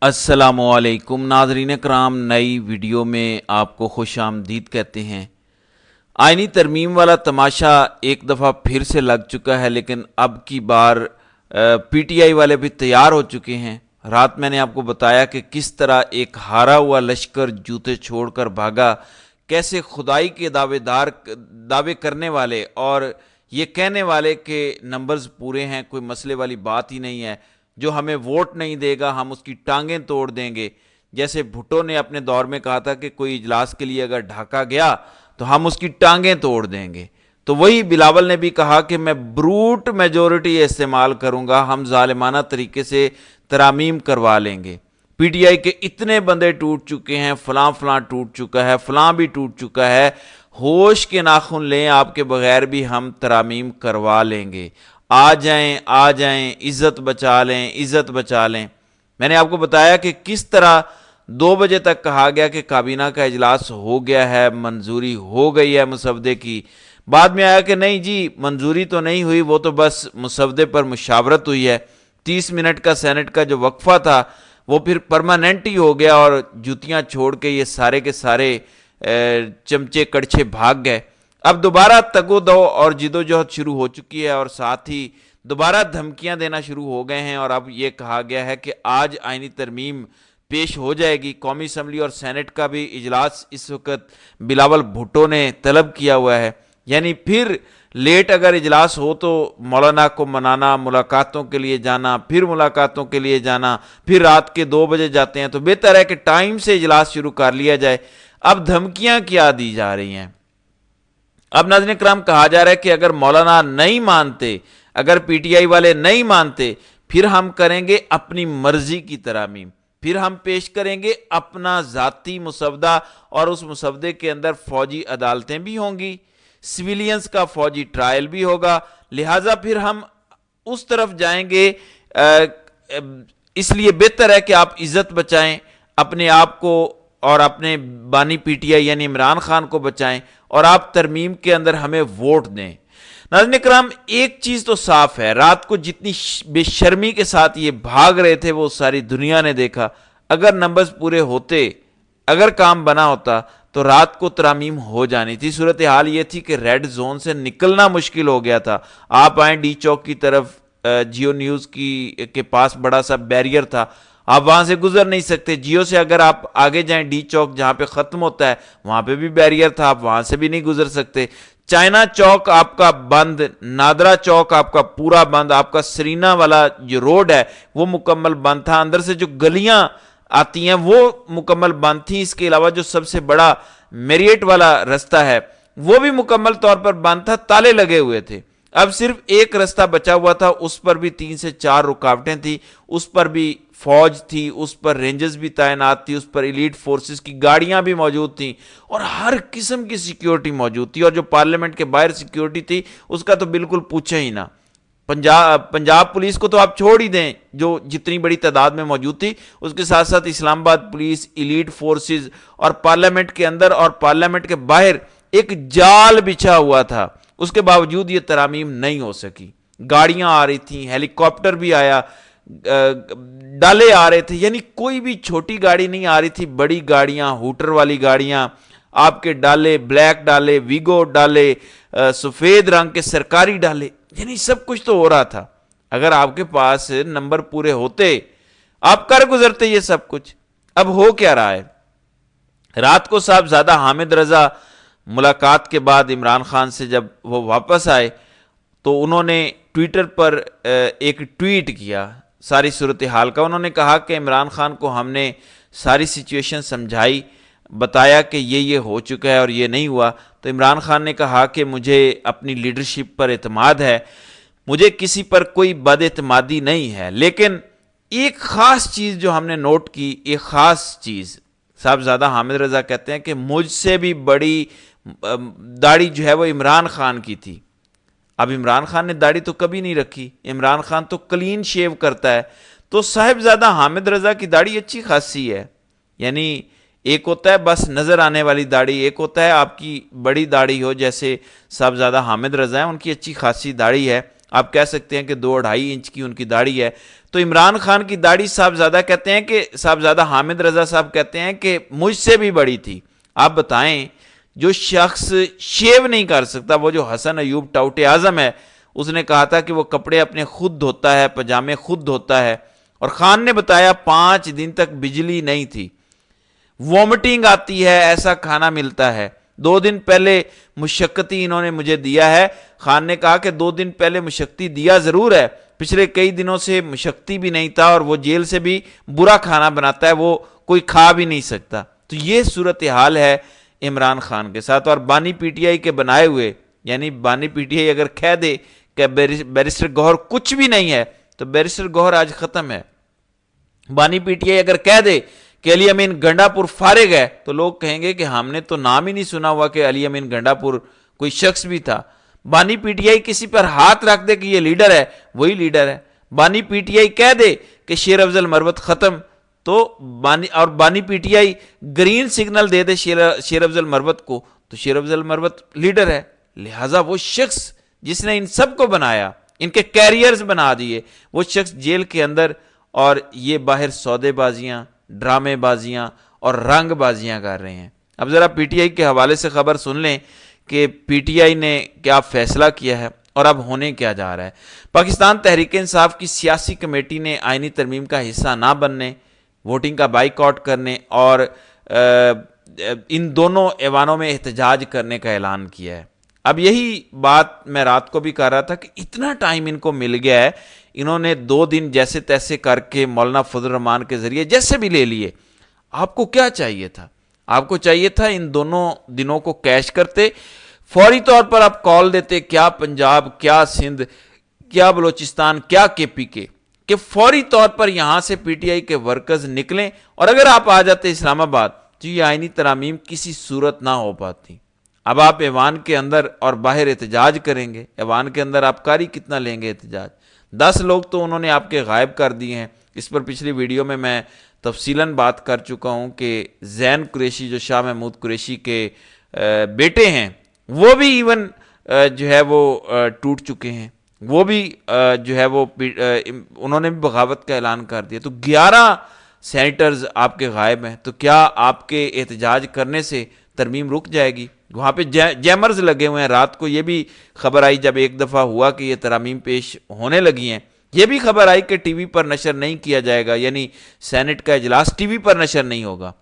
السلام علیکم ناظرین کرام، نئی ویڈیو میں آپ کو خوش آمدید کہتے ہیں۔ آئینی ترمیم والا تماشا ایک دفعہ پھر سے لگ چکا ہے، لیکن اب کی بار پی ٹی آئی والے بھی تیار ہو چکے ہیں۔ رات میں نے آپ کو بتایا کہ کس طرح ایک ہارا ہوا لشکر جوتے چھوڑ کر بھاگا، کیسے خدائی کے دعوے کرنے والے اور یہ کہنے والے کہ نمبرز پورے ہیں، کوئی مسئلے والی بات ہی نہیں ہے، جو ہمیں ووٹ نہیں دے گا ہم اس کی ٹانگیں توڑ دیں گے۔ جیسے بھٹو نے اپنے دور میں کہا تھا کہ کوئی اجلاس کے لیے اگر ڈھاکا گیا تو ہم اس کی ٹانگیں توڑ دیں گے، تو وہی بلاول نے بھی کہا کہ میں بروٹ میجورٹی استعمال کروں گا، ہم ظالمانہ طریقے سے ترامیم کروا لیں گے۔ پی ٹی آئی کے اتنے بندے ٹوٹ چکے ہیں، فلاں فلاں ٹوٹ چکا ہے، فلاں بھی ٹوٹ چکا ہے، ہوش کے ناخن لیں، آپ کے بغیر بھی ہم ترامیم کروا لیں گے، آ جائیں آ جائیں، عزت بچا لیں عزت بچا لیں۔ میں نے آپ کو بتایا کہ کس طرح 2 بجے تک کہا گیا کہ کابینہ کا اجلاس ہو گیا ہے، منظوری ہو گئی ہے مسودے کی، بعد میں آیا کہ نہیں جی منظوری تو نہیں ہوئی، وہ تو بس مسودے پر مشاورت ہوئی ہے۔ 30 منٹ کا سینٹ کا جو وقفہ تھا وہ پھر پرماننٹ ہی ہو گیا، اور جوتیاں چھوڑ کے یہ سارے کے سارے چمچے کڑچے بھاگ گئے۔ اب دوبارہ تگ و دو اور جدوجہد شروع ہو چکی ہے، اور ساتھ ہی دوبارہ دھمکیاں دینا شروع ہو گئے ہیں، اور اب یہ کہا گیا ہے کہ آج آئینی ترمیم پیش ہو جائے گی۔ قومی اسمبلی اور سینٹ کا بھی اجلاس اس وقت بلاول بھٹو نے طلب کیا ہوا ہے، یعنی پھر لیٹ اگر اجلاس ہو تو مولانا کو منانا، ملاقاتوں کے لیے جانا، پھر ملاقاتوں کے لیے جانا، پھر رات کے 2 بجے جاتے ہیں، تو بہتر ہے کہ ٹائم سے اجلاس شروع کر لیا جائے۔ اب دھمکیاں کیا دی جا رہی ہیں؟ اب ناظرین کرام کہا جا رہا ہے کہ اگر مولانا نہیں مانتے، اگر پی ٹی آئی والے نہیں مانتے، پھر ہم کریں گے اپنی مرضی کی ترامیم، پھر ہم پیش کریں گے اپنا ذاتی مسودہ، اور اس مسودے کے اندر فوجی عدالتیں بھی ہوں گی، سویلینز کا فوجی ٹرائل بھی ہوگا، لہٰذا پھر ہم اس طرف جائیں گے۔ اس لیے بہتر ہے کہ آپ عزت بچائیں، اپنے آپ کو اور اپنے بانی پی ٹی آئی یعنی عمران خان کو بچائیں، اور آپ ترمیم کے اندر ہمیں ووٹ دیں۔ ناظرین کرام ایک چیز تو صاف ہے، رات کو جتنی بے شرمی کے ساتھ یہ بھاگ رہے تھے وہ ساری دنیا نے دیکھا۔ اگر نمبرز پورے ہوتے، اگر کام بنا ہوتا تو رات کو ترامیم ہو جانی تھی۔ صورتحال یہ تھی کہ ریڈ زون سے نکلنا مشکل ہو گیا تھا۔ آپ آئیں ڈی چوک کی طرف، جیو نیوز کے پاس بڑا سا بیریئر تھا، آپ وہاں سے گزر نہیں سکتے۔ جیو سے اگر آپ آگے جائیں ڈی چوک جہاں پہ ختم ہوتا ہے وہاں پہ بھی بیریئر تھا، آپ وہاں سے بھی نہیں گزر سکتے۔ چائنا چوک آپ کا بند، نادرا چوک آپ کا پورا بند، آپ کا سرینا والا جو روڈ ہے وہ مکمل بند تھا، اندر سے جو گلیاں آتی ہیں وہ مکمل بند تھیں۔ اس کے علاوہ جو سب سے بڑا میریٹ والا رستہ ہے وہ بھی مکمل طور پر بند تھا، تالے لگے ہوئے تھے۔ اب صرف ایک رستہ بچا ہوا تھا، اس پر بھی 3 سے 4 رکاوٹیں تھیں، اس پر بھی فوج تھی، اس پر رینجرز بھی تعینات تھی، اس پر ایلیٹ فورسز کی گاڑیاں بھی موجود تھیں، اور ہر قسم کی سیکیورٹی موجود تھی، اور جو پارلیمنٹ کے باہر سیکیورٹی تھی اس کا تو بالکل پوچھیں ہی نہ۔ پنجاب پولیس کو تو آپ چھوڑ ہی دیں، جو جتنی بڑی تعداد میں موجود تھی، اس کے ساتھ ساتھ اسلام آباد پولیس، ایلیٹ فورسز، اور پارلیمنٹ کے اندر اور پارلیمنٹ کے باہر ایک جال بچھا ہوا تھا، اس کے باوجود یہ ترامیم نہیں ہو سکی۔ گاڑیاں آ رہی تھیں، ہیلی کاپٹر بھی آیا، ڈالے آ رہے تھے، یعنی کوئی بھی چھوٹی گاڑی نہیں آ رہی تھی، بڑی گاڑیاں، ہوٹر والی گاڑیاں، آپ کے ڈالے، بلیک ڈالے، ویگو ڈالے، سفید رنگ کے سرکاری ڈالے، یعنی سب کچھ تو ہو رہا تھا۔ اگر آپ کے پاس نمبر پورے ہوتے آپ کر گزرتے یہ سب کچھ۔ اب ہو کیا رہا ہے؟ رات کو صاحبزادہ حامد رضا ملاقات کے بعد عمران خان سے جب وہ واپس آئے تو انہوں نے ٹویٹر پر ایک ٹویٹ کیا ساری صورتحال کا۔ انہوں نے کہا کہ عمران خان کو ہم نے ساری سچویشن سمجھائی، بتایا کہ یہ ہو چکا ہے اور یہ نہیں ہوا، تو عمران خان نے کہا کہ مجھے اپنی لیڈرشپ پر اعتماد ہے، مجھے کسی پر کوئی بد اعتمادی نہیں ہے، لیکن ایک خاص چیز جو ہم نے نوٹ کی، ایک خاص چیز، صاحبزادہ حامد رضا کہتے ہیں کہ مجھ سے بھی بڑی داڑھی جو ہے وہ عمران خان کی تھی۔ اب عمران خان نے داڑھی تو کبھی نہیں رکھی، عمران خان تو کلین شیو کرتا ہے، تو صاحبزادہ حامد رضا کی داڑھی اچھی خاصی ہے، یعنی ایک ہوتا ہے بس نظر آنے والی داڑھی، ایک ہوتا ہے آپ کی بڑی داڑھی ہو، جیسے صاحبزادہ حامد رضا ہیں ان کی اچھی خاصی داڑھی ہے۔ آپ کہہ سکتے ہیں کہ 2-2.5 انچ کی ان کی داڑھی ہے. تو عمران خان کی داڑھی صاحبزادہ کہتے ہیں کہ صاحبزادہ حامد رضا صاحب کہتے ہیں کہ مجھ سے بھی بڑی تھی. آپ بتائیں جو شخص شیو نہیں کر سکتا, وہ جو حسن ایوب ٹاؤٹ اعظم ہے, اس نے کہا تھا کہ وہ کپڑے اپنے خود دھوتا ہے, پجامے خود دھوتا ہے, اور خان نے بتایا 5 دن تک بجلی نہیں تھی, وومٹنگ آتی ہے, ایسا کھانا ملتا ہے. 2 دن پہلے مشقتی انہوں نے مجھے دیا ہے. خان نے کہا کہ 2 دن پہلے مشقتی دیا ضرور ہے, پچھلے کئی دنوں سے مشقتی بھی نہیں تھا, اور وہ جیل سے بھی برا کھانا بناتا ہے, وہ کوئی کھا بھی نہیں سکتا. تو یہ صورتحال ہے عمران خان کے ساتھ. اور بانی پی ٹی آئی کے بنائے ہوئے, یعنی بانی پی ٹی آئی اگر کہہ دے کہ بیرسٹر گوہر کچھ بھی نہیں ہے, تو بیرسٹر گوہر آج ختم ہے. بانی پی ٹی آئی اگر کہہ دے کہ علی امین گنڈا پور فارغ ہے, تو لوگ کہیں گے کہ ہم نے تو نام ہی نہیں سنا ہوا کہ علی امین گنڈا پور کوئی شخص بھی تھا. بانی پی ٹی آئی کسی پر ہاتھ رکھ دے کہ یہ لیڈر ہے, وہی لیڈر ہے. بانی پی ٹی آئی کہہ دے کہ شیر افضل مروت ختم, تو بانی P T I green signal دے دے شیر افضل مروت کو, تو شیر افضل مروت لیڈر ہے. لہٰذا وہ شخص جس نے ان سب کو بنایا, ان کے کیریئرز بنا دیے, وہ شخص جیل کے اندر, اور یہ باہر سودے بازیاں, ڈرامے بازیاں اور رنگ بازیاں کر رہے ہیں. اب ذرا پی ٹی آئی کے حوالے سے خبر سن لیں کہ پی ٹی آئی نے کیا فیصلہ کیا ہے اور اب ہونے کیا جا رہا ہے. پاکستان تحریک انصاف کی سیاسی کمیٹی نے آئینی ترمیم کا حصہ نہ بننے, ووٹنگ کا بائیک آؤٹ کرنے اور ان دونوں ایوانوں میں احتجاج کرنے کا اعلان کیا ہے. اب یہی بات میں رات کو بھی کہہ رہا تھا کہ اتنا ٹائم ان کو مل گیا ہے, انہوں نے 2 دن جیسے تیسے کر کے مولانا فضل الرحمان کے ذریعے جیسے بھی لے لیے. آپ کو کیا چاہیے تھا؟ آپ کو چاہیے تھا ان دونوں دنوں کو کیش کرتے, فوری طور پر آپ کال دیتے, کیا پنجاب, کیا سندھ, کیا بلوچستان, کیا کے پی کے, کہ فوری طور پر یہاں سے پی ٹی آئی کے ورکرز نکلیں, اور اگر آپ آ جاتے اسلام آباد تو یہ آئینی ترامیم کسی صورت نہ ہو پاتی. اب آپ ایوان کے اندر اور باہر احتجاج کریں گے. ایوان کے اندر آپ کاری کتنا لیں گے احتجاج؟ 10 لوگ تو انہوں نے آپ کے غائب کر دیے ہیں. اس پر پچھلی ویڈیو میں تفصیلاً بات کر چکا ہوں کہ زین قریشی جو شاہ محمود قریشی کے بیٹے ہیں, وہ بھی ایون جو ہے وہ ٹوٹ چکے ہیں, وہ بھی جو ہے وہ انہوں نے بھی بغاوت کا اعلان کر دیا. تو 11 سینیٹرز آپ کے غائب ہیں. تو کیا آپ کے احتجاج کرنے سے ترمیم رک جائے گی؟ وہاں پہ جیمرز لگے ہوئے ہیں. رات کو یہ بھی خبر آئی جب ایک دفعہ ہوا کہ یہ ترامیم پیش ہونے لگی ہیں, یہ بھی خبر آئی کہ ٹی وی پر نشر نہیں کیا جائے گا, یعنی سینٹ کا اجلاس ٹی وی پر نشر نہیں ہوگا,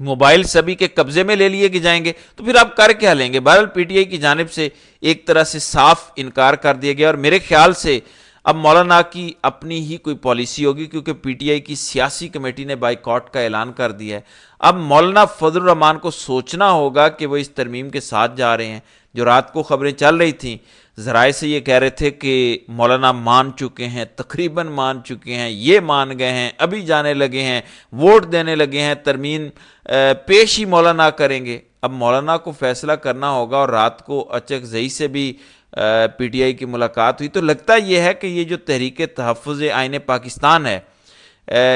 موبائل سبھی کے قبضے میں لے لیے جائیں گے. تو پھر آپ کر کیا لیں گے؟ بہرحال پی ٹی آئی کی جانب سے ایک طرح سے صاف انکار کر دیا گیا, اور میرے خیال سے اب مولانا کی اپنی ہی کوئی پالیسی ہوگی, کیونکہ پی ٹی آئی کی سیاسی کمیٹی نے بائیکاٹ کا اعلان کر دیا ہے. اب مولانا فضل الرحمان کو سوچنا ہوگا کہ وہ اس ترمیم کے ساتھ جا رہے ہیں. جو رات کو خبریں چل رہی تھیں, ذرائع سے یہ کہہ رہے تھے کہ مولانا مان چکے ہیں, تقریباً مان چکے ہیں, یہ مان گئے ہیں, ابھی جانے لگے ہیں, ووٹ دینے لگے ہیں, ترمیم پیش ہی مولانا کریں گے. اب مولانا کو فیصلہ کرنا ہوگا, اور رات کو اچک زئی سے بھی پی ٹی آئی کی ملاقات ہوئی, تو لگتا یہ ہے کہ یہ جو تحریک تحفظ آئین پاکستان ہے,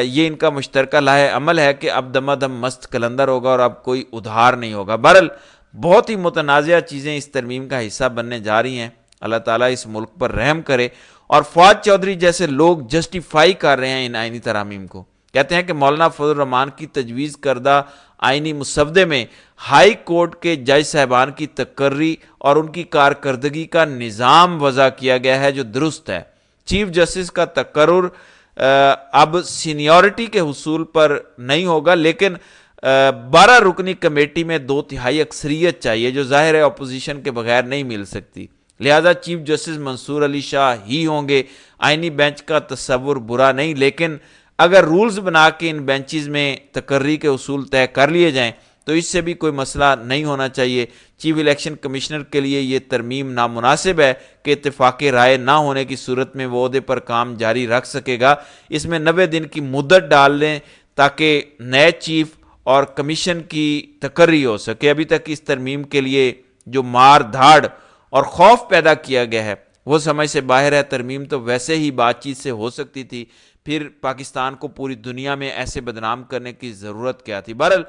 یہ ان کا مشترکہ لاہ عمل ہے کہ اب دم دم مست کلندر ہوگا اور اب کوئی ادھار نہیں ہوگا. بہرحال بہت ہی متنازعہ چیزیں اس ترمیم کا حصہ بننے جا رہی ہیں. اللہ تعالیٰ اس ملک پر رحم کرے. اور فواد چودھری جیسے لوگ جسٹیفائی کر رہے ہیں ان آئینی ترامیم کو, کہتے ہیں کہ مولانا فضل الرحمان کی تجویز کردہ آئینی مسودے میں ہائی کورٹ کے جج صاحبان کی تقرری اور ان کی کارکردگی کا نظام وضع کیا گیا ہے جو درست ہے. چیف جسٹس کا تقرر اب سینیورٹی کے حصول پر نہیں ہوگا, لیکن 12 رکنی کمیٹی میں 2/3 اکثریت چاہیے, جو ظاہر ہے اپوزیشن کے بغیر نہیں مل سکتی. لہذا چیف جسٹس منصور علی شاہ ہی ہوں گے. آئینی بینچ کا تصور برا نہیں, لیکن اگر رولز بنا کے ان بینچز میں تقرری کے اصول طے کر لیے جائیں تو اس سے بھی کوئی مسئلہ نہیں ہونا چاہیے. چیف الیکشن کمشنر کے لیے یہ ترمیم نامناسب ہے کہ اتفاق رائے نہ ہونے کی صورت میں وہ عہدے پر کام جاری رکھ سکے گا. اس میں 90 دن کی مدت ڈال لیں تاکہ نئے چیف اور کمیشن کی تقرری ہو سکے. ابھی تک اس ترمیم کے لیے جو مار دھاڑ اور خوف پیدا کیا گیا ہے وہ سمجھ سے باہر ہے. ترمیم تو ویسے ہی بات چیت سے ہو سکتی تھی, پھر پاکستان کو پوری دنیا میں ایسے بدنام کرنے کی ضرورت کیا تھی؟ بہرحال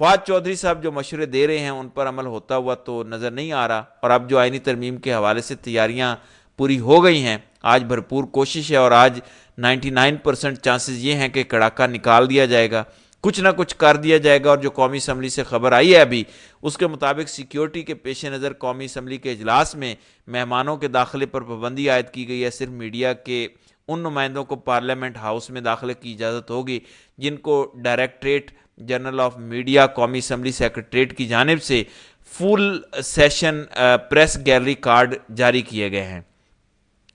فواد چودھری صاحب جو مشورے دے رہے ہیں ان پر عمل ہوتا ہوا تو نظر نہیں آ رہا, اور اب جو آئینی ترمیم کے حوالے سے تیاریاں پوری ہو گئی ہیں، آج بھرپور کوشش ہے اور آج 99% چانسز یہ ہیں کہ کڑاکا نکال دیا جائے گا، کچھ نہ کچھ کر دیا جائے گا۔ اور جو قومی اسمبلی سے خبر آئی ہے ابھی، اس کے مطابق سیکیورٹی کے پیش نظر قومی اسمبلی کے اجلاس میں مہمانوں کے داخلے پر پابندی عائد کی گئی ہے۔ صرف میڈیا کے ان نمائندوں کو پارلیمنٹ ہاؤس میں داخلے کی اجازت ہوگی جن کو ڈائریکٹریٹ جنرل آف میڈیا قومی اسمبلی سیکریٹریٹ کی جانب سے فل سیشن پریس گیلری کارڈ جاری کیے گئے ہیں،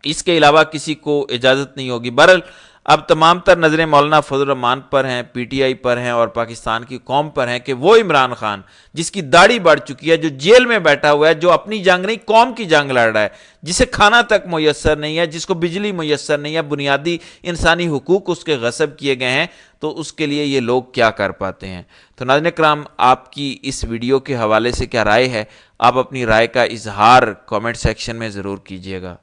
اس کے علاوہ کسی کو اجازت نہیں ہوگی۔ بہرحال اب تمام تر نظریں مولانا فضل الرحمان پر ہیں، پی ٹی آئی پر ہیں اور پاکستان کی قوم پر ہیں کہ وہ عمران خان جس کی داڑھی بڑھ چکی ہے، جو جیل میں بیٹھا ہوا ہے، جو اپنی جنگ نہیں قوم کی جنگ لڑ رہا ہے، جسے کھانا تک میسر نہیں ہے، جس کو بجلی میسر نہیں ہے، بنیادی انسانی حقوق اس کے غصب کیے گئے ہیں، تو اس کے لیے یہ لوگ کیا کر پاتے ہیں۔ تو ناظرین کرام، آپ کی اس ویڈیو کے حوالے سے کیا رائے ہے؟ آپ اپنی رائے کا اظہار کامنٹ سیکشن میں ضرور کیجیے گا۔